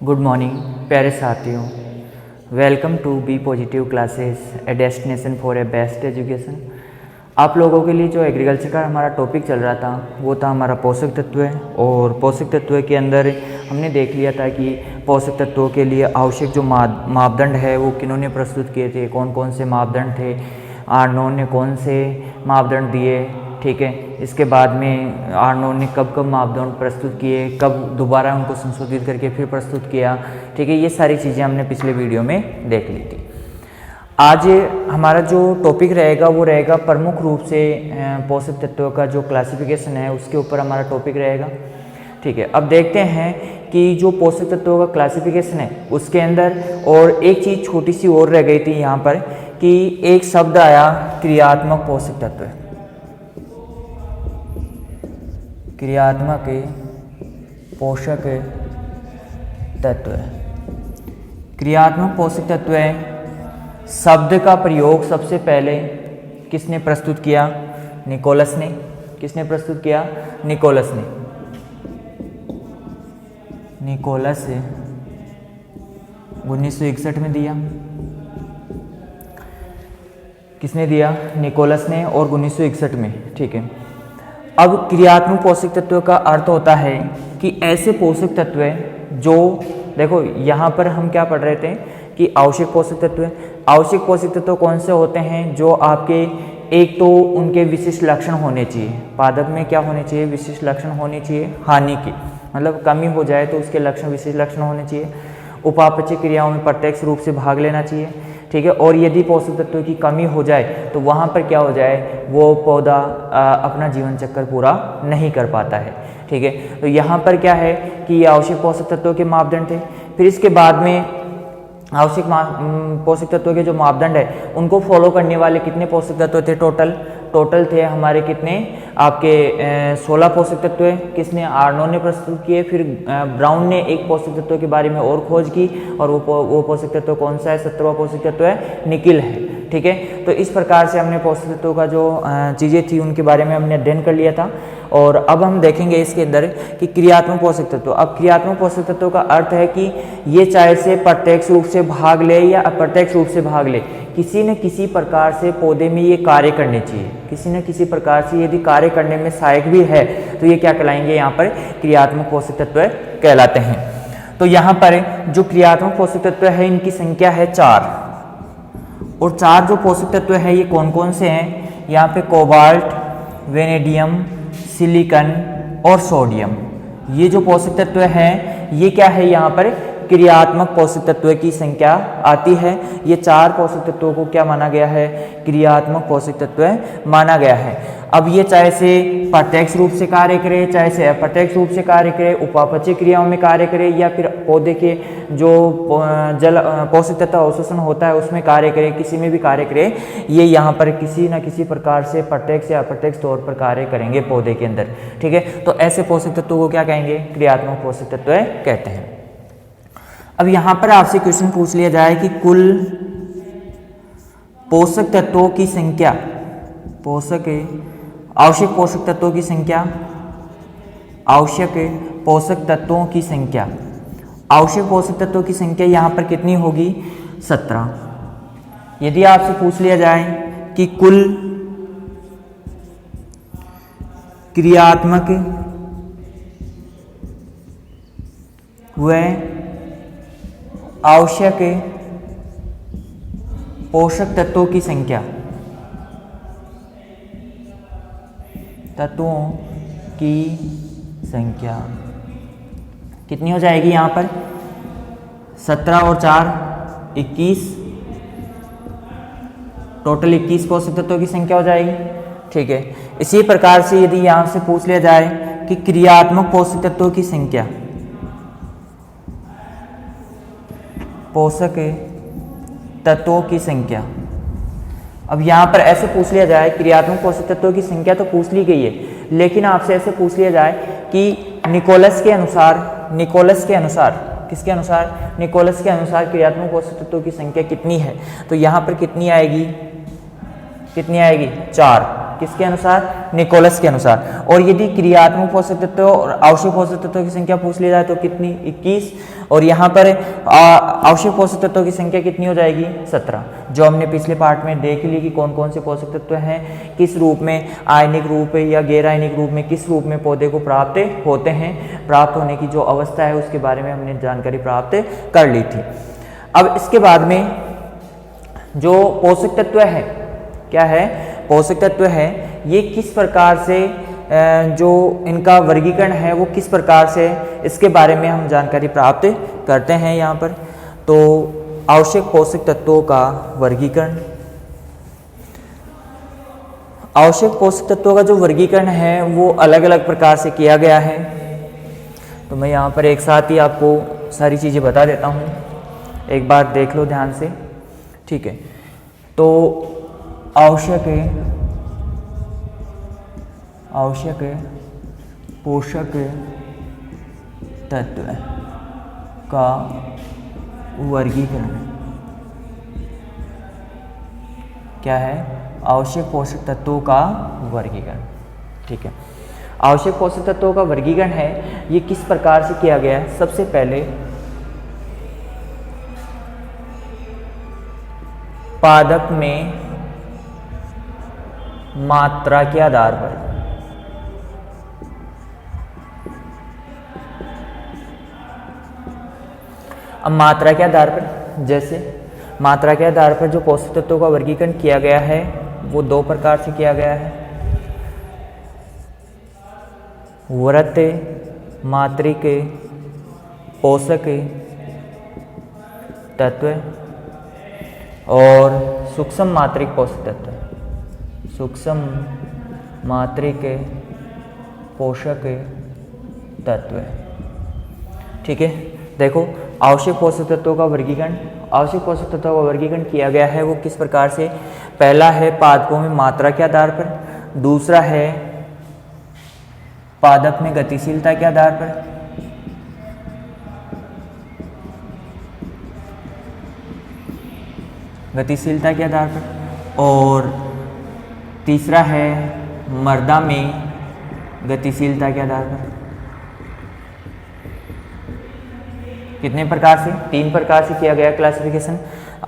Good morning प्यारे साथियों, welcome to be positive classes, a destination for a best education. आप लोगों के लिए जो एग्रीकल्चर का हमारा टॉपिक चल रहा था वो था हमारा पोषक तत्व। और पोषक तत्व के अंदर हमने देख लिया था कि पोषक तत्वों के लिए आवश्यक जो मापदंड है वो किन्होंने प्रस्तुत किए थे, कौन कौन से मापदंड थे, आर्नोन ने कौन से मापदंड दिए, ठीक है। इसके बाद में आर्नोन ने कब कब मापदंड प्रस्तुत किए, कब दोबारा उनको संशोधित करके फिर प्रस्तुत किया, ठीक है। ये सारी चीज़ें हमने पिछले वीडियो में देख ली थी। आज हमारा जो टॉपिक रहेगा वो रहेगा प्रमुख रूप से पोषक तत्वों का जो क्लासिफिकेशन है उसके ऊपर हमारा टॉपिक रहेगा, ठीक है। अब देखते हैं कि जो पोषक तत्वों का क्लासिफिकेशन है उसके अंदर और एक चीज़ छोटी सी और रह गई थी यहाँ पर कि एक शब्द आया क्रियात्मक पोषक तत्व। क्रियात्मक पोषक तत्व, क्रियात्मक पोषक तत्व शब्द का प्रयोग सबसे पहले किसने प्रस्तुत किया? निकोलस ने। किसने प्रस्तुत किया? निकोलस ने। निकोलस 1961 में दिया। किसने दिया? निकोलस ने, और 1961 में, ठीक है। अब क्रियात्मक पोषक तत्व का अर्थ होता है कि ऐसे पोषक तत्व जो, देखो यहाँ पर हम क्या पढ़ रहे थे कि आवश्यक पोषक तत्व। आवश्यक पोषक तत्व कौन से होते हैं? जो आपके एक तो उनके विशिष्ट लक्षण होने चाहिए। पादप में क्या होने चाहिए? विशिष्ट लक्षण होने चाहिए हानि की, मतलब कमी हो जाए तो उसके लक्षण, विशिष्ट लक्षण होने चाहिए। उपापचय क्रियाओं में प्रत्यक्ष रूप से भाग लेना चाहिए, ठीक है। और यदि पोषक तत्व की कमी हो जाए तो वहाँ पर क्या हो जाए, वो पौधा अपना जीवन चक्र पूरा नहीं कर पाता है, ठीक है। तो यहाँ पर क्या है कि ये आवश्यक पोषक तत्वों के मापदंड थे। फिर इसके बाद में आवश्यक पोषक तत्वों के जो मापदंड है उनको फॉलो करने वाले कितने पोषक तत्व थे? टोटल थे हमारे कितने? आपके 16 पोषक तत्व। किसने? आर्नोन ने प्रस्तुत किए। फिर ब्राउन ने एक पोषक तत्व के बारे में और खोज की, और वो पोषक तत्व कौन सा है? 17वां पोषक तत्व है निकिल है, ठीक है। तो इस प्रकार से हमने पोषक तत्वों का जो चीज़ें थी उनके बारे में हमने अध्ययन कर लिया था। और अब हम देखेंगे इसके अंदर कि क्रियात्मक पोषक तत्व। अब क्रियात्मक पोषक तत्व का अर्थ है कि ये चाहे से प्रत्यक्ष रूप से भाग ले या अप्रत्यक्ष रूप से भाग ले, किसी न किसी प्रकार से पौधे में ये कार्य करने चाहिए। किसी न किसी प्रकार से यदि कार्य करने में सहायक भी है तो ये क्या कहलाएंगे? यहाँ पर क्रियात्मक पोषक तत्व कहलाते हैं। तो यहाँ पर जो क्रियात्मक पोषक तत्व है इनकी संख्या है 4। और 4 जो पोषक तत्व है ये कौन कौन से हैं? यहाँ पे कोबाल्ट, वेनेडियम, सिलिकॉन और सोडियम, ये जो पोषक तत्व हैं ये क्या है? यहाँ पर क्रियात्मक पोषक तत्व की संख्या आती है। ये 4 पोषक तत्वों को क्या माना गया है? क्रियात्मक पोषक तत्व माना गया है। अब ये चाहे से प्रत्यक्ष रूप से कार्य करे, चाहे से अप्रत्यक्ष रूप से कार्य करे, उपापचय क्रियाओं में कार्य करे, या फिर पौधे के जो जल पोषक तत्व अवशोषण होता है उसमें कार्य करे, किसी में भी कार्य करे, ये यहाँ पर किसी न किसी प्रकार से प्रत्यक्ष या अप्रत्यक्ष तौर पर कार्य करेंगे पौधे के अंदर, ठीक है। तो ऐसे पोषक तत्वों को क्या कहेंगे? क्रियात्मक पोषक तत्व कहते हैं। अब यहाँ पर आपसे क्वेश्चन पूछ लिया जाए कि कुल पोषक तत्वों की संख्या, आवश्यक पोषक तत्वों की संख्या, आवश्यक पोषक तत्वों की संख्या, आवश्यक पोषक तत्वों की संख्या यहाँ पर कितनी होगी? 17। यदि आपसे पूछ लिया जाए कि कुल क्रियात्मक व आवश्यक पोषक तत्वों की संख्या, तत्वों की संख्या कितनी हो जाएगी? यहाँ पर 17 और 4 21, टोटल 21 पोषक तत्वों की संख्या हो जाएगी, ठीक है। इसी प्रकार से यदि यहाँ से पूछ लिया जाए कि क्रियात्मक पोषक तत्वों की संख्या, पोषक तत्वों की संख्या, अब यहाँ पर ऐसे पूछ लिया जाए क्रियात्मक पोषक तत्वों की संख्या तो पूछ ली गई है, लेकिन आपसे ऐसे पूछ लिया जाए कि निकोलस के अनुसार, किसके अनुसार? निकोलस के अनुसार क्रियात्मक पोषक तत्वों की संख्या कितनी है? तो यहाँ पर कितनी आएगी? 4। किसके अनुसार? निकोलस के अनुसार। और यदि क्रियात्मक पोषक तत्वों और आवश्यक पोषक तत्वों की संख्या पूछ ली जाए तो कितनी? 21। और यहाँ पर आवश्यक पोषक तत्वों की संख्या कितनी हो जाएगी? 17, जो हमने पिछले पार्ट में देख ली कि कौन कौन से पोषक तत्व हैं, किस रूप में, आयनिक रूप या गैर आयनिक रूप में, किस रूप में पौधे को प्राप्त होते हैं, प्राप्त होने की जो अवस्था है उसके बारे में हमने जानकारी प्राप्त कर ली थी। अब इसके बाद में जो पोषक तत्व है, क्या है? पोषक तत्व है, ये किस प्रकार से जो इनका वर्गीकरण है वो किस प्रकार से, इसके बारे में हम जानकारी प्राप्त करते हैं यहाँ पर। तो आवश्यक पोषक तत्वों का वर्गीकरण, आवश्यक पोषक तत्वों का जो वर्गीकरण है वो अलग अलग प्रकार से किया गया है। तो मैं यहाँ पर एक साथ ही आपको सारी चीज़ें बता देता हूँ, एक बार देख लो ध्यान से, ठीक है। तो आवश्यक पोषक तत्व का वर्गीकरण क्या है? आवश्यक पोषक तत्वों का वर्गीकरण, ठीक है। आवश्यक पोषक तत्वों का वर्गीकरण है, ये किस प्रकार से किया गया है? सबसे पहले पादप में मात्रा के आधार पर, अब मात्रा के आधार पर, जैसे मात्रा के आधार पर जो पोषक तत्वों का वर्गीकरण किया गया है वो दो प्रकार से किया गया है। वृत्त मात्रिक पोषक तत्व और सूक्ष्म मात्रिक पोषक तत्व, सूक्ष्म मात्रिक पोषक तत्व, ठीक है। देखो आवश्यक पोषक तत्वों का वर्गीकरण, आवश्यक पोषक तत्वों का वर्गीकरण किया गया है वो किस प्रकार से? पहला है पादपों में मात्रा के आधार पर, दूसरा है पादप में गतिशीलता के आधार पर, गतिशीलता के आधार पर, और तीसरा है मर्दा में गतिशीलता के आधार पर। कितने प्रकार से? 3 प्रकार से किया गया क्लासिफिकेशन।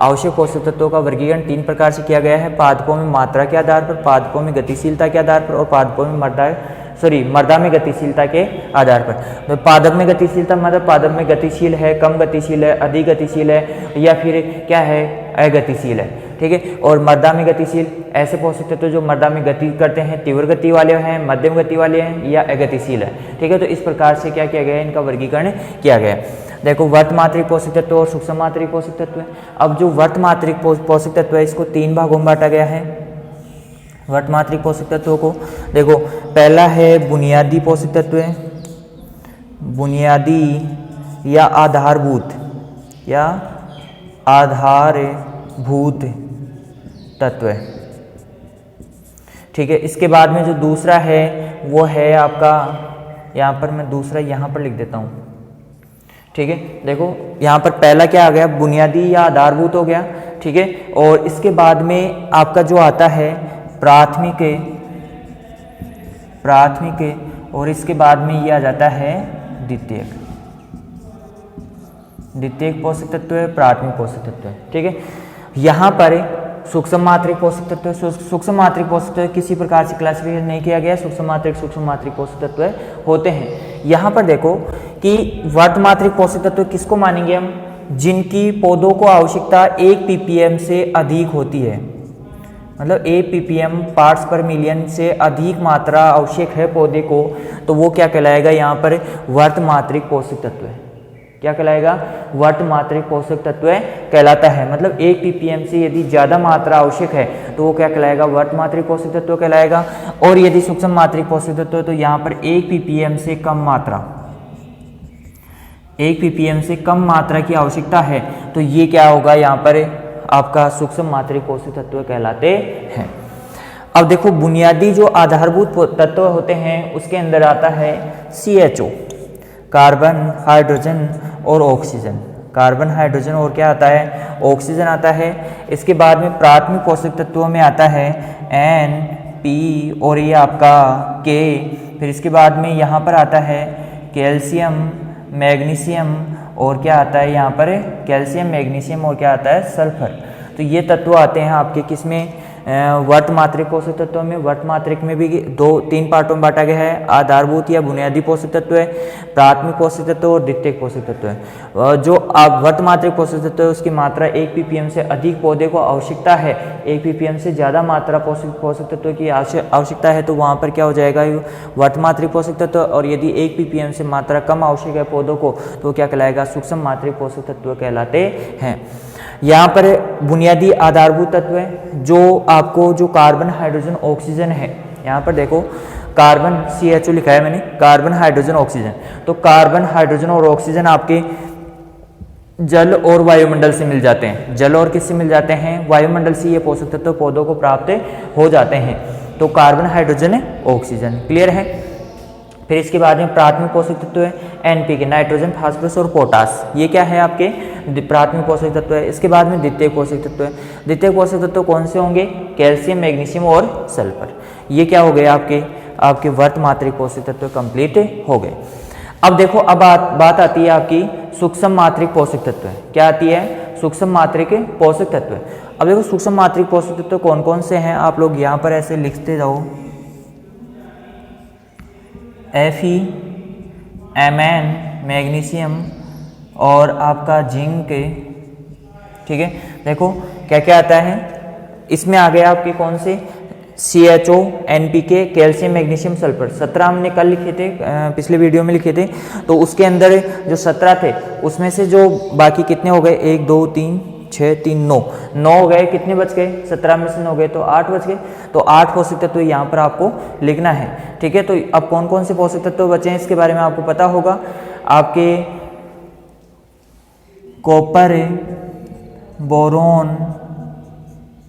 आवश्यक पोषक तत्वों का वर्गीकरण 3 प्रकार से किया गया है, पादपों में मात्रा के आधार पर, पादपों में गतिशीलता के आधार पर और पादपों में मर्दा में गतिशीलता के आधार पर। तो पादप में गतिशीलता मतलब पादप में गतिशील है, कम गतिशील है, अधिक गतिशील है या फिर क्या है? अगतिशील है, ठीक है। और मर्दा में गतिशील, ऐसे पोषक तत्व जो मर्दा में गति करते हैं, तीव्र गति वाले हैं, मध्यम गति वाले हैं या अगतिशील है, ठीक है। तो इस प्रकार से क्या किया गया है? इनका वर्गीकरण किया गया है। देखो वर्त मात्रिक पोषक तत्व और सूक्ष्म मात्रिक पोषक तत्व है। अब जो वर्त मात्रिक पोषक तत्व है इसको 3 भागों में बांटा गया है। वर्त मात्रिक पोषक तत्वों को देखो, पहला है बुनियादी पोषक तत्व, बुनियादी या आधारभूत तत्व, ठीक है। इसके बाद में जो दूसरा है वो है आपका, यहाँ पर मैं दूसरा यहाँ पर लिख देता हूँ, ठीक है। देखो यहाँ पर पहला क्या आ गया? बुनियादी या आधारभूत हो गया, ठीक है। और इसके बाद में आपका जो आता है प्राथमिक, और इसके बाद में ये आ जाता है द्वितीयक पोषक तत्व है, प्राथमिक पोषक तत्व है, ठीक है। यहाँ पर सूक्ष्म मात्रिक पोषक तत्व, सूक्ष्म मात्रिक पोषक तत्व किसी प्रकार से क्लासिफिकेशन नहीं किया गया। सूक्ष्म मात्रिक पोषक तत्व होते हैं। यहाँ पर देखो कि वर्त मात्रिक पोषक तत्व किसको मानेंगे हम? जिनकी पौधों को आवश्यकता 1 ppm से अधिक होती है, मतलब 1 ppm पार्ट्स पर मिलियन से अधिक मात्रा आवश्यक है पौधे को, तो वो क्या कहलाएगा? यहाँ पर वर्त मात्रिक पोषक तत्व है। क्या कहलाएगा? वर्त मात्रिक पोषक तत्व कहलाता है। मतलब 1 ppm से यदि ज़्यादा मात्रा आवश्यक है तो वो क्या कहलाएगा? वर्त मात्रिक पोषक तत्व कहलाएगा। और यदि सूक्ष्म मात्रिक पोषक तत्व तो यहाँ पर 1 ppm से कम मात्रा, 1 ppm से कम मात्रा की आवश्यकता है तो ये क्या होगा? यहाँ पर आपका सूक्ष्म मात्रिक पोषक तत्व कहलाते हैं। अब देखो बुनियादी जो आधारभूत तत्व होते हैं उसके अंदर आता है CHO, कार्बन, हाइड्रोजन और ऑक्सीजन। कार्बन, हाइड्रोजन और क्या आता है? ऑक्सीजन आता है। इसके बाद में प्राथमिक पोषक तत्वों में आता है पी और ये आपका के, फिर इसके बाद में यहाँ पर आता है कैल्शियम, मैग्नीशियम और क्या आता है यहाँ पर कैल्शियम, मैग्नीशियम और क्या आता है सल्फर। तो ये तत्व आते हैं आपके किसमें वर्तमात्रिक पोषक तत्वों में। वर्तमात्रिक में भी तीन पार्टों में बांटा गया है, आधारभूत या बुनियादी पोषक तत्व है, प्राथमिक पोषक तत्व और द्वितीयक पोषक तत्व है। जो वर्तमात्रिक पोषक तत्व है उसकी मात्रा 1 ppm से अधिक पौधे को आवश्यकता है, 1 ppm से ज़्यादा मात्रा पोषक तत्व की आवश्यकता है तो वहाँ पर क्या हो जाएगा वर्तमात्रिक पोषक तत्व, और यदि 1 ppm से मात्रा कम आवश्यक है पौधों को तो क्या कहलाएगा सूक्ष्म मात्रिक पोषक तत्व कहलाते हैं। यहाँ पर बुनियादी आधारभूत तत्व है जो आपको जो कार्बन, हाइड्रोजन, ऑक्सीजन है, यहाँ पर देखो कार्बन CHO लिखा है मैंने, कार्बन, हाइड्रोजन, ऑक्सीजन। तो कार्बन, हाइड्रोजन और ऑक्सीजन आपके जल और वायुमंडल से मिल जाते हैं। जल और किससे मिल जाते हैं? वायुमंडल से ये पोषक तत्व पौधों को प्राप्त हो जाते हैं। तो कार्बन, हाइड्रोजन, ऑक्सीजन, क्लियर है। फिर इसके बाद में प्राथमिक पोषक तत्व है NPK, नाइट्रोजन, फास्फोरस और पोटास, ये क्या है आपके प्राथमिक पोषक तत्व है। इसके बाद में द्वितीय पोषक तत्व है। द्वितीय पोषक तत्व कौन से होंगे? कैल्शियम, मैग्नीशियम और सल्फर। ये क्या हो गए आपके वर्तमात्रिक पोषक तत्व कंप्लीट हो गए। अब देखो, अब बात आती है आपकी सूक्ष्म मात्रिक पोषक तत्व। क्या आती है? सूक्ष्म मात्रिक पोषक तत्व। अब देखो सूक्ष्म मात्रिक पोषक तत्व कौन कौन से हैं, आप लोग यहाँ पर ऐसे लिखते जाओ, Fe, Mn, मैग्नीशियम और आपका जिंक, ठीक है। देखो क्या क्या आता है इसमें, आ गया आपके कौन से CHO, NPK, calcium, magnesium, sulphur. 17 हमने कल लिखे थे, पिछले वीडियो में लिखे थे। तो उसके अंदर जो 17 थे उसमें से जो बाकी कितने हो गए, 1 2 3 6 3 9 हो गए। कितने बच गए? 17 में से 9 गए तो 8 बच गए। तो 8 पोषक तत्व यहाँ पर आपको लिखना है, ठीक है। तो अब कौन कौन से पोषक तत्व बचे हैं इसके बारे में आपको पता होगा। आपके कॉपर, बोरोन,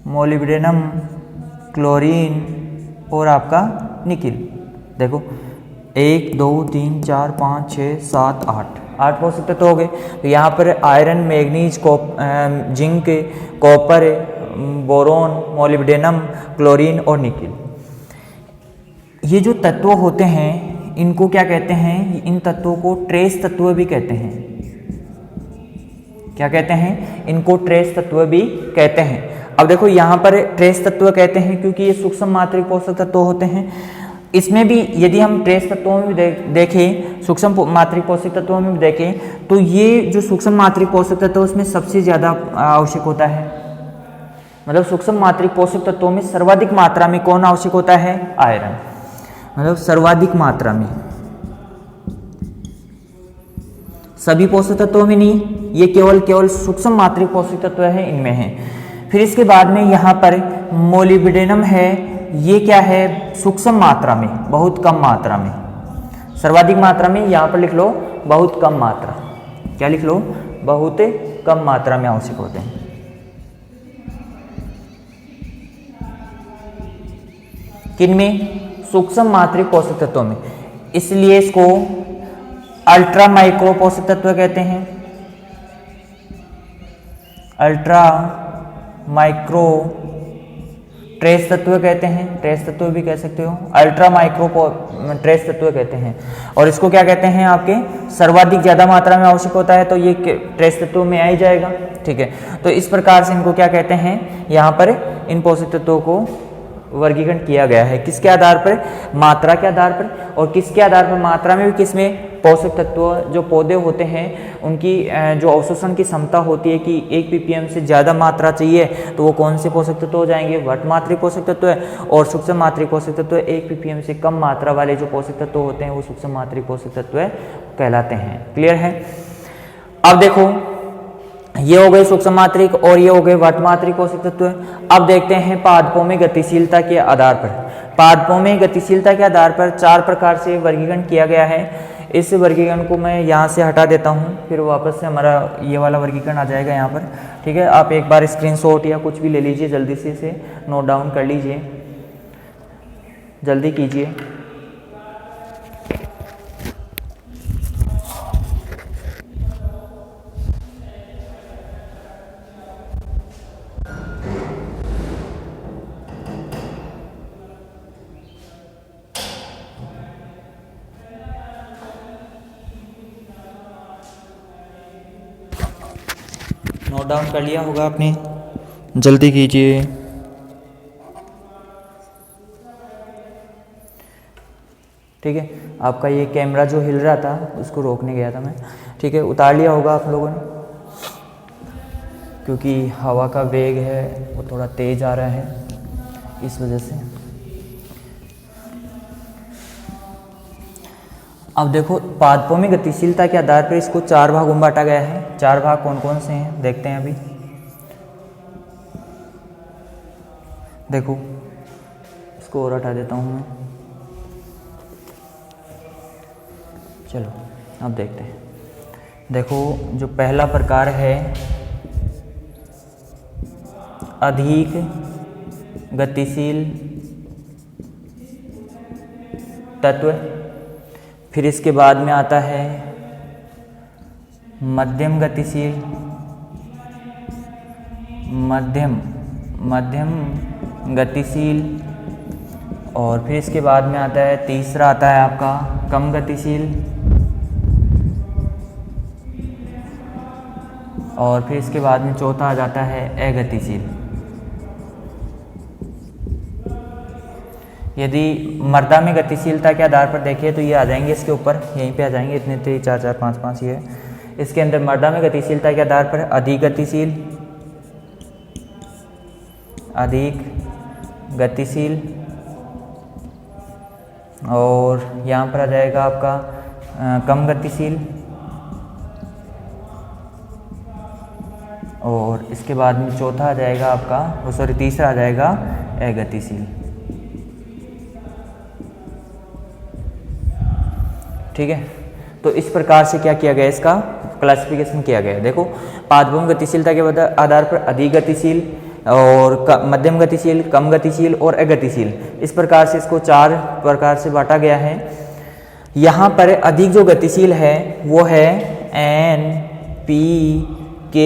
मोलिब्डेनम, क्लोरीन और आपका निकिल। देखो 1 2 3 4 5 6 7 8 पोषक तत्व हो गए। तो यहाँ पर iron, manganese, zinc, copper, boron, molybdenum, chlorine और निकिल, ये जो तत्व होते हैं इनको क्या कहते हैं? इन तत्वों को ट्रेस तत्व भी कहते हैं। क्या कहते हैं? इनको ट्रेस तत्व भी कहते हैं। अब देखो यहाँ पर ट्रेस तत्व कहते हैं क्योंकि ये सूक्ष्म मात्रिक पोषक तत्व होते हैं। इसमें भी यदि हम ट्रेस तत्वों में भी देखें, सूक्ष्म मात्रिक पोषक तत्वों में भी देखें तो ये जो सूक्ष्म मात्रिक पोषक तत्व उसमें सबसे ज़्यादा आवश्यक होता है। मतलब सूक्ष्म मात्रिक पोषक तत्वों में सर्वाधिक मात्रा में कौन आवश्यक होता है? आयरन। मतलब सर्वाधिक मात्रा में, सभी पोषक तत्वों में नहीं, ये केवल सूक्ष्म मात्रिक पोषक तत्व है इनमें है। फिर इसके बाद में यहाँ पर मोलिब्डेनम है, ये क्या है? सूक्ष्म मात्रा में, बहुत कम मात्रा में, सर्वाधिक मात्रा में, यहाँ पर लिख लो बहुत कम मात्रा। क्या लिख लो? बहुत कम मात्रा में आवश्यक होते हैं। किनमें? सूक्ष्म मात्रिक पोषक तत्वों में। इसलिए इसको अल्ट्रा माइक्रो पोषक तत्व कहते हैं। अल्ट्रा माइक्रो ट्रेस तत्व कहते हैं, ट्रेस तत्व भी कह सकते हो, अल्ट्रा माइक्रो ट्रेस तत्व कहते हैं। और इसको क्या कहते हैं? आपके सर्वाधिक ज़्यादा मात्रा में आवश्यक होता है तो ये ट्रेस तत्व में आ ही जाएगा, ठीक है। तो इस प्रकार से इनको क्या कहते हैं? यहाँ पर इन पोषक तत्वों को वर्गीकरण किया गया है। किसके आधार पर? मात्रा के आधार पर। और किसके आधार पर? मात्रा में भी किसमें? पोषक तत्व जो पौधे होते हैं उनकी जो अवशोषण की क्षमता होती है कि 1 ppm से ज़्यादा मात्रा चाहिए तो वो कौन से पोषक तत्व हो जाएंगे? वर्तमात्रिक पोषक तत्व है। और सूक्ष्म मात्रिक पोषक तत्व 1 ppm से कम मात्रा वाले जो पोषक तत्व होते हैं वो सूक्ष्म मात्रिक पोषक तत्व कहलाते हैं। क्लियर है? अब देखो ये हो गए सूक्ष्म मात्रिक और ये हो गए वर्तमात्रिक पोषक तत्व। अब देखते हैं पादपों में गतिशीलता के आधार पर। पादपों में गतिशीलता के आधार पर 4 प्रकार से वर्गीकरण किया गया है। इस वर्गीकरण को मैं यहाँ से हटा देता हूँ, फिर वापस से हमारा ये वाला वर्गीकरण आ जाएगा यहाँ पर, ठीक है। आप एक बार स्क्रीनशॉट या कुछ भी ले लीजिए, जल्दी से इसे नोट डाउन कर लीजिए, जल्दी कीजिए। नोट डाउन कर लिया होगा आपने, जल्दी कीजिए। ठीक है, आपका ये कैमरा जो हिल रहा था उसको रोकने गया था मैं। ठीक है, उतार लिया होगा आप लोगों ने, क्योंकि हवा का वेग है वो थोड़ा तेज आ रहा है इस वजह से। अब देखो, पादपों में गतिशीलता के आधार पर इसको 4 भागों में बांटा गया है। 4 भाग कौन कौन से हैं देखते हैं अभी। देखो, इसको और हटा देता हूँ मैं। चलो अब देखते हैं। देखो, जो पहला प्रकार है अधिक गतिशील तत्व, फिर इसके बाद में आता है मध्यम गतिशील, मध्यम गतिशील, और फिर इसके बाद में आता है तीसरा आता है आपका कम गतिशील, और फिर इसके बाद में चौथा आ जाता है अगतिशील। यदि मर्दा में गतिशीलता के आधार पर देखें तो ये आ जाएंगे इसके ऊपर, यहीं पे आ जाएंगे, इतने 3 4 4 5 5 ये है। इसके अंदर मर्दा में गतिशीलता के आधार पर अधिक गतिशील, और यहाँ पर आ जाएगा आपका कम गतिशील, और इसके बाद में चौथा आ जाएगा आपका, सॉरी तीसरा आ जाएगा अगतिशील। ठीक है, तो इस प्रकार से क्या किया गया, इसका क्लासिफिकेशन किया गया है। देखो, पादपों में गतिशीलता के आधार पर अधिक गतिशील और मध्यम गतिशील, कम गतिशील और अगतिशील, इस प्रकार से इसको 4 प्रकार से बांटा गया है। यहाँ पर अधिक जो गतिशील है वो है NPK,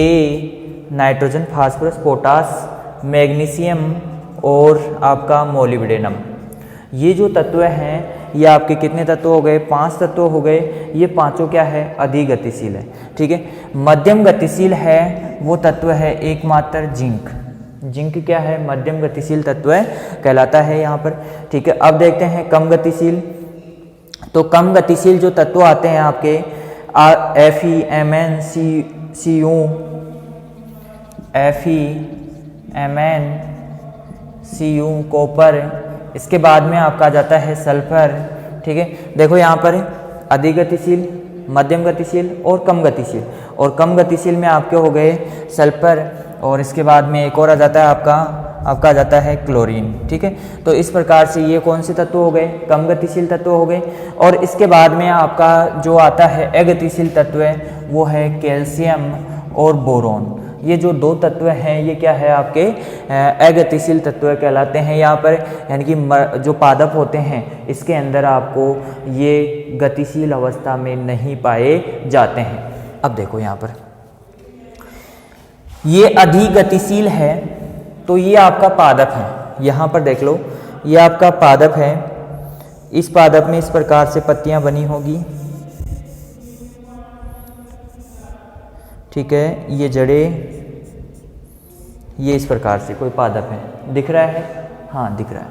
nitrogen, phosphorus, potash, magnesium और आपका मोलिब्डेनम। ये जो तत्व हैं ये आपके कितने तत्व हो गए, 5 तत्व हो गए। ये पांचों क्या है, अधिक गतिशील है। ठीक है, मध्यम गतिशील है वो तत्व है एकमात्र जिंक। जिंक क्या है, मध्यम गतिशील तत्व है, कहलाता है यहाँ पर। ठीक है, अब देखते हैं कम गतिशील। तो कम गतिशील जो तत्व आते हैं आपके Fe, Mn, Cu, Fe, Mn, Cu, copper, इसके बाद में आपका आ जाता है सल्फर। ठीक है, देखो यहाँ पर अधिक गतिशील, मध्यम गतिशील और कम गतिशील, और कम गतिशील में आपके हो गए सल्फर, और इसके बाद में एक और आ जाता है आपका आ जाता है क्लोरीन। ठीक है, तो इस प्रकार से ये कौन से तत्व हो गए, कम गतिशील तत्व हो गए। और इसके बाद में आपका जो आता है अगतिशील तत्व है वो है कैल्शियम और बोरोन। ये जो 2 तत्व हैं ये क्या है, आपके अगतिशील तत्व कहलाते हैं यहाँ पर। यानी कि जो पादप होते हैं इसके अंदर आपको ये गतिशील अवस्था में नहीं पाए जाते हैं। अब देखो यहाँ पर ये अधिक गतिशील है, तो ये आपका पादप है। यहाँ पर देख लो, ये आपका पादप है। इस पादप में इस प्रकार से पत्तियां बनी होगी। ठीक है, ये जड़ें, ये इस प्रकार से कोई पादप है, दिख रहा है, हाँ दिख रहा है।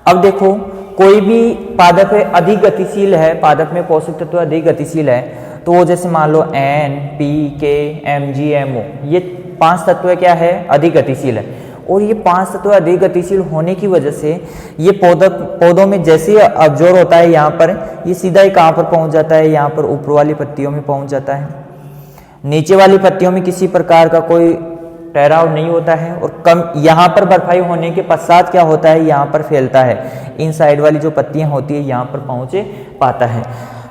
अब देखो, कोई भी पादप है अधिक गतिशील है, पादप में पोषक तत्व अधिक गतिशील है, तो वो जैसे मान लो NPK, MgMO, ये 5 तत्व क्या है, अधिक गतिशील है। और ये 5 तत्व अधिक गतिशील होने की वजह से ये पौधों में जैसे अब्जॉर्ब होता है, यहाँ पर ये सीधा ही कहाँ पर पहुँच जाता है, यहाँ पर ऊपर वाली पत्तियों में पहुँच जाता है। नीचे वाली पत्तियों में किसी प्रकार का कोई ठहराव नहीं होता है, और कम यहाँ पर बर्फाई होने के पश्चात क्या होता है, यहाँ पर फैलता है। इन साइड वाली जो पत्तियां होती है यहाँ पर पहुँचे पाता है।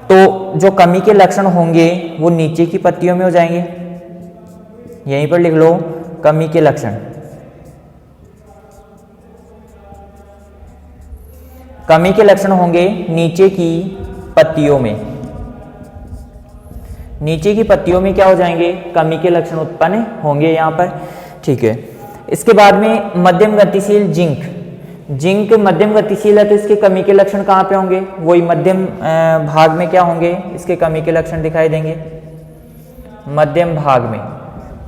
तो जो कमी के लक्षण होंगे वो नीचे की पत्तियों में हो जाएंगे। यहीं पर लिख लो, कमी के लक्षण। कमी के लक्षण होंगे नीचे की पत्तियों में। नीचे की पत्तियों में क्या हो जाएंगे, कमी के लक्षण उत्पन्न होंगे यहाँ पर। ठीक है, इसके बाद में मध्यम गतिशील जिंक। जिंक मध्यम गतिशील है, तो इसके कमी के लक्षण कहाँ पे होंगे, वही मध्यम भाग में क्या होंगे, इसके कमी के लक्षण दिखाई देंगे मध्यम भाग में।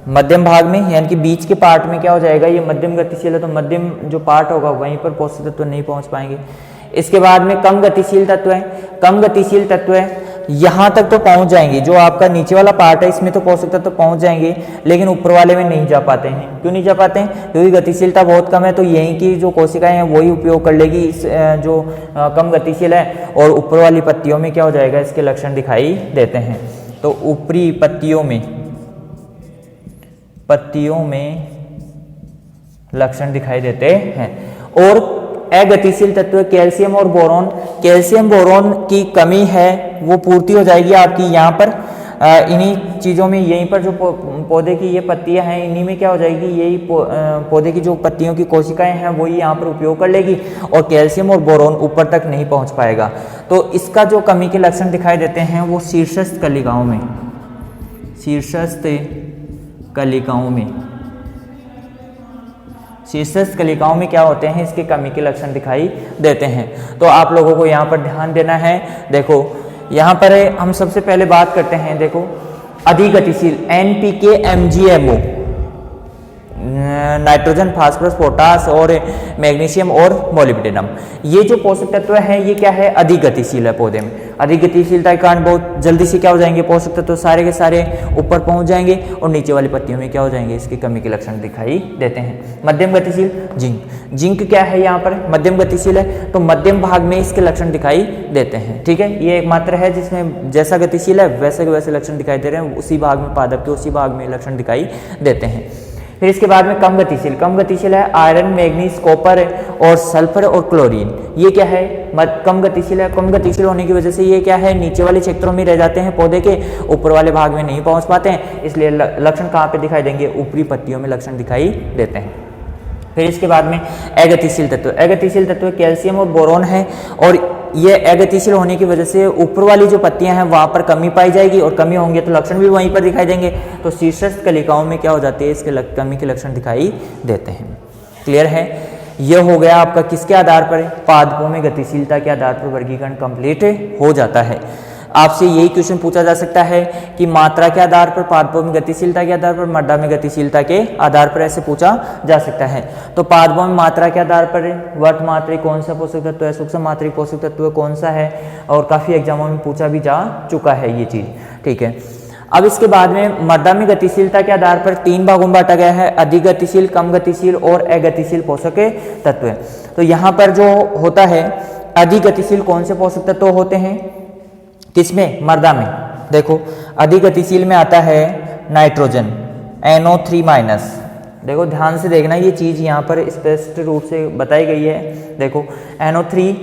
मध्यम भाग में यानी कि बीच के पार्ट में क्या हो जाएगा, ये मध्यम गतिशील है तो मध्यम जो पार्ट होगा वहीं पर पोषक तत्व नहीं पहुंच पाएंगे। इसके बाद में कम गतिशील तत्व है, कम गतिशील तत्व है यहाँ तक तो पहुंच जाएंगे, जो आपका नीचे वाला पार्ट है इसमें तो पोषक तत्व पहुंच जाएंगे, लेकिन ऊपर वाले में नहीं जा पाते हैं। क्यों नहीं जा पाते हैं? क्योंकि गतिशीलता बहुत कम है, तो यहीं की जो कोशिकाएं हैं वही उपयोग कर लेगी इस जो कम गतिशील है, और ऊपर वाली पत्तियों में क्या हो जाएगा, इसके लक्षण दिखाई देते हैं। तो ऊपरी पत्तियों में लक्षण दिखाई देते हैं। और अगतिशील तत्व कैल्शियम और बोरॉन, कैल्शियम बोरॉन की कमी है वो पूर्ति हो जाएगी आपकी यहाँ पर इन्हीं चीज़ों में, यहीं पर जो पौधे की ये पत्तियां हैं इन्हीं में क्या हो जाएगी, यही पौधे की जो पत्तियों की कोशिकाएं हैं वही यहाँ पर उपयोग कर लेगी, और कैल्शियम और बोरॉन ऊपर तक नहीं पहुँच पाएगा। तो इसका जो कमी के लक्षण दिखाई देते हैं वो शीर्षस्थ कलिकाओं में, शीर्षस्थ कलिकाओं में क्या होते हैं, इसके कमी के लक्षण दिखाई देते हैं। तो आप लोगों को यहाँ पर ध्यान देना है। देखो यहाँ पर हम सबसे पहले बात करते हैं, देखो अधिगतिशील NPK MgMO, nitrogen, phosphorus, potash और मैग्नीशियम और मोलिब्डेनम, ये जो पोषक तत्व है ये क्या है, अधिक गतिशील है पौधे में। अधिक गतिशीलता के कारण बहुत जल्दी से क्या हो जाएंगे, पोषक तत्व सारे के सारे ऊपर पहुंच जाएंगे, और नीचे वाली पत्तियों में क्या हो जाएंगे, इसकी कमी के लक्षण दिखाई देते हैं। मध्यम गतिशील जिंक, जिंक क्या है यहाँ पर, मध्यम गतिशील है, तो मध्यम भाग में इसके लक्षण दिखाई देते हैं। ठीक है, ये एकमात्र है जिसमें जैसा गतिशील है वैसे के वैसे लक्षण दिखाई दे रहे हैं, उसी भाग में पादप के उसी भाग में लक्षण दिखाई देते हैं। फिर इसके बाद में कम गतिशील, कम गतिशील है आयरन, मैग्नीज, कॉपर और सल्फर और क्लोरीन, ये क्या है, कम गतिशील है। कम गतिशील होने की वजह से ये क्या है, नीचे वाले क्षेत्रों में रह जाते हैं पौधे के, ऊपर वाले भाग में नहीं पहुंच पाते हैं, इसलिए लक्षण कहाँ पे दिखाई देंगे, ऊपरी पत्तियों में लक्षण दिखाई देते हैं। फिर इसके बाद में अगतिशील तत्व, अगतिशील तत्व कैल्शियम और बोरॉन है, और ये अगतिशील होने की वजह से ऊपर वाली जो पत्तियां हैं वहां पर कमी पाई जाएगी, और कमी होंगे तो लक्षण भी वहीं पर दिखाई देंगे, तो शीर्षस्थ कलिकाओं में क्या हो जाती है, इसके कमी के लक्षण दिखाई देते हैं। क्लियर है? यह हो गया आपका किसके आधार पर, पादपों में गतिशीलता के आधार पर वर्गीकरण कंप्लीट हो जाता है। आपसे यही क्वेश्चन पूछा जा सकता है कि मात्रा के आधार पर, पादपों में गतिशीलता के आधार पर, मृदा में गतिशीलता के आधार पर, ऐसे पूछा जा सकता है। तो पादपों में मात्रा के आधार पर वर्त मात्रा कौन सा पोषक तत्व है, सूक्ष्म मात्रिक पोषक तत्व कौन सा है, और काफी एग्जामों में पूछा भी जा चुका है ये चीज। ठीक है, अब इसके बाद में मृदा में गतिशीलता के आधार पर 3 भागों में बांटा गया है, अधिक गतिशील, कम गतिशील और अगतिशील पोषक तत्व। तो यहाँ पर जो होता है अधिक गतिशील कौन से पोषक तत्व होते हैं, किसमें, मृदा में। देखो अधिक गतिशील में आता है नाइट्रोजन NO3-, देखो ध्यान से देखना, ये चीज यहाँ पर स्पष्ट रूप से बताई गई है। देखो NO3,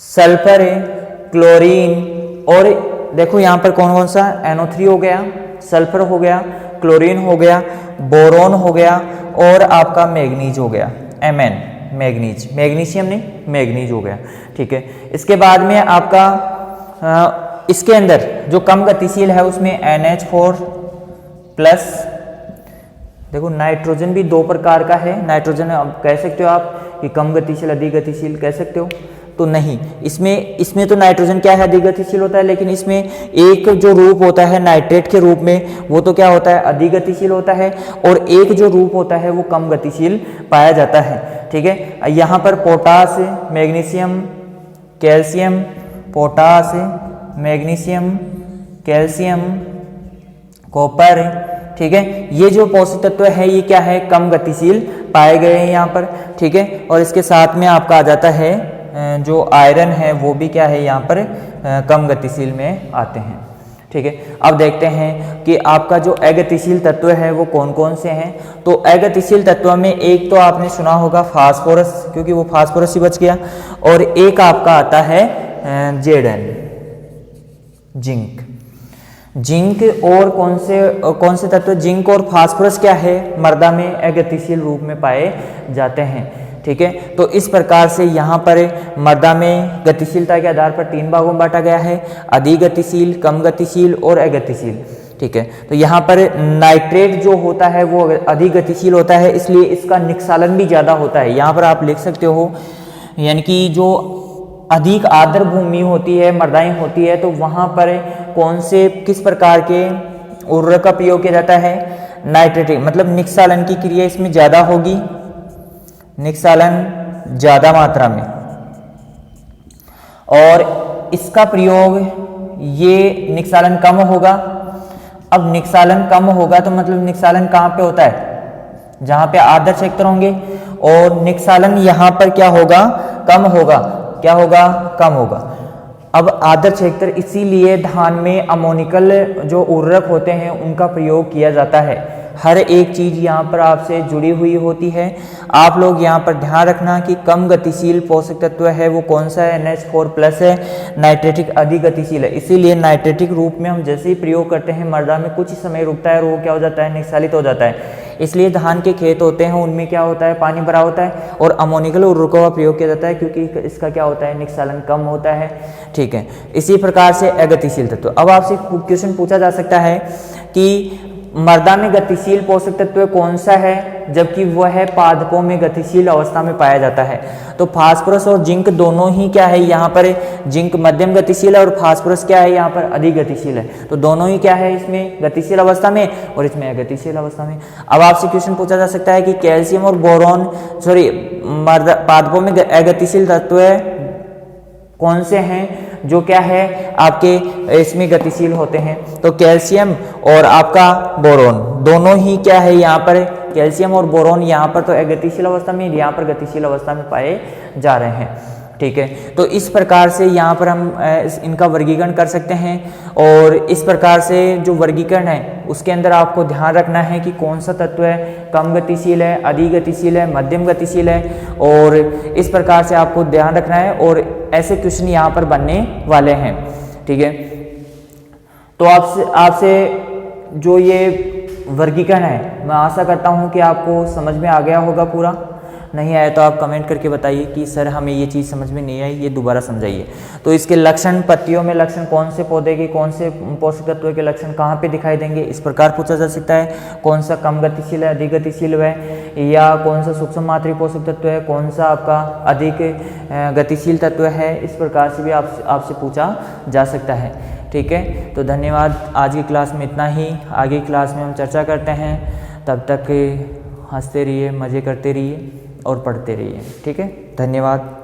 सल्फर, क्लोरीन, और देखो यहाँ पर कौन कौन सा, NO3 हो गया, सल्फर हो गया, क्लोरीन हो गया, बोरॉन हो गया, और आपका मैग्नीज हो गया, Mn, मैग्नीज, मैग्नीशियम नहीं, मैग्नीज हो गया। ठीक है, इसके बाद में आपका इसके अंदर जो कम गतिशील है उसमें NH4+, देखो नाइट्रोजन भी 2 प्रकार का है, नाइट्रोजन अब कह सकते हो आप कि कम गतिशील, अधिक गतिशील कह सकते हो, तो नहीं, इसमें तो नाइट्रोजन क्या है, अधिक गतिशील होता है, लेकिन इसमें एक जो रूप होता है नाइट्रेट के रूप में वो तो क्या होता है, अधिक गतिशील होता है, और एक जो रूप होता है वो कम गतिशील पाया जाता है। ठीक है, यहाँ पर potash, magnesium, calcium, potash, magnesium, calcium, copper, ठीक है, ये जो पोषक तत्व है ये क्या है, कम गतिशील पाए गए हैं यहाँ पर। ठीक है, और इसके साथ में आपका आ जाता है जो आयरन है वो भी क्या है यहाँ पर कम गतिशील में आते हैं। ठीक है, अब देखते हैं कि आपका जो अगतिशील तत्व है वो कौन कौन से हैं। तो अगतिशील तत्व में एक तो आपने सुना होगा फास्फोरस, क्योंकि वो फास्फोरस ही बच गया, और एक आपका आता है Zn, जिंक। जिंक और कौन से तत्व, जिंक और फास्फोरस क्या है, मृदा में अगतिशील रूप में पाए जाते हैं। ठीक है, तो इस प्रकार से यहाँ पर मृदा में गतिशीलता के आधार पर 3 भागों में बांटा गया है, अधिक गतिशील, कम गतिशील और अगतिशील। ठीक है, तो यहाँ पर नाइट्रेट जो होता है वो अधिक गतिशील होता है, इसलिए इसका निस्सालन भी ज़्यादा होता है। यहाँ पर आप लिख सकते हो, यानी कि जो अधिक आर्द्र भूमि होती है, मृदाएं होती है, तो वहाँ पर कौन से किस प्रकार के उर्वरक का प्रयोग किया जाता है? नाइट्रेटिक, मतलब निक्षालन की क्रिया इसमें ज़्यादा होगी, निक्षालन ज़्यादा मात्रा में, और इसका प्रयोग ये निक्षालन कम होगा। अब निक्षालन कम होगा तो मतलब निक्षालन कहाँ पे होता है? जहाँ पे आदर्श क्षेत्र होंगे, और निक्षालन यहाँ पर क्या होगा? कम होगा। क्या होगा? कम होगा। अब आदर्श क्षेत्र, इसीलिए धान में अमोनिकल जो उर्वरक होते हैं उनका प्रयोग किया जाता है। हर एक चीज़ यहाँ पर आपसे जुड़ी हुई होती है। आप लोग यहाँ पर ध्यान रखना कि कम गतिशील पोषक तत्व है वो कौन सा है? NH4+ है। नाइट्रेटिक अधिक गतिशील है, इसीलिए नाइट्रेटिक रूप में हम जैसे ही प्रयोग करते हैं मृदा में कुछ ही समय रुकता है और वो क्या हो जाता है? निक्षालित हो जाता है। इसलिए धान के खेत होते हैं उनमें क्या होता है? पानी भरा होता है और अमोनिकल उर्वरकों का प्रयोग किया जाता है, क्योंकि इसका क्या होता है? निक्षालन कम होता है। ठीक है, इसी प्रकार से अगतिशील तत्व। अब आपसे क्वेश्चन पूछा जा सकता है कि मृदा में गतिशील पोषक तत्व कौन सा है, जबकि वह है पादपों में गतिशील अवस्था में पाया जाता है? तो फास्फोरस और जिंक दोनों ही क्या है? यहाँ पर जिंक मध्यम गतिशील है और फास्फोरस क्या है? यहाँ पर अधिक गतिशील है। तो दोनों ही क्या है? इसमें गतिशील अवस्था में और इसमें अगतिशील अवस्था में। अब आपसे क्वेश्चन पूछा जा सकता है कि कैल्शियम और बोरॉन पादपों में अगतिशील तत्व कौन से हैं जो क्या है आपके इसमें गतिशील होते हैं? तो कैल्शियम और आपका बोरोन दोनों ही क्या है? यहाँ पर कैल्शियम और बोरोन यहाँ पर तो अगतिशील अवस्था में, यहाँ पर गतिशील अवस्था में पाए जा रहे हैं। ठीक है, तो इस प्रकार से यहाँ पर हम इनका वर्गीकरण कर सकते हैं। और इस प्रकार से जो वर्गीकरण है उसके अंदर आपको ध्यान रखना है कि कौन सा तत्व है कम गतिशील है, अधिक गतिशील है, मध्यम गतिशील है, और इस प्रकार से आपको ध्यान रखना है। और ऐसे क्वेश्चन यहाँ पर बनने वाले हैं। ठीक है, तो आपसे जो ये वर्गीकरण है मैं आशा करता हूँ कि आपको समझ में आ गया होगा। पूरा नहीं आया तो आप कमेंट करके बताइए कि सर हमें ये चीज़ समझ में नहीं आई, ये दोबारा समझाइए। तो इसके लक्षण, पत्तियों में लक्षण, कौन से पौधे के कौन से पोषक तत्व के लक्षण कहाँ पे दिखाई देंगे, इस प्रकार पूछा जा सकता है। कौन सा कम गतिशील है, अधिक गतिशील है, या कौन सा सूक्ष्म मात्रा पोषक तत्व है, कौन सा आपका अधिक गतिशील तत्व है, इस प्रकार से भी आपसे पूछा जा सकता है। ठीक है, तो धन्यवाद। आज की क्लास में इतना ही, आगे क्लास में हम चर्चा करते हैं। तब तक हंसते रहिए, मज़े करते रहिए और पढ़ते रहिए। ठीक है, धन्यवाद।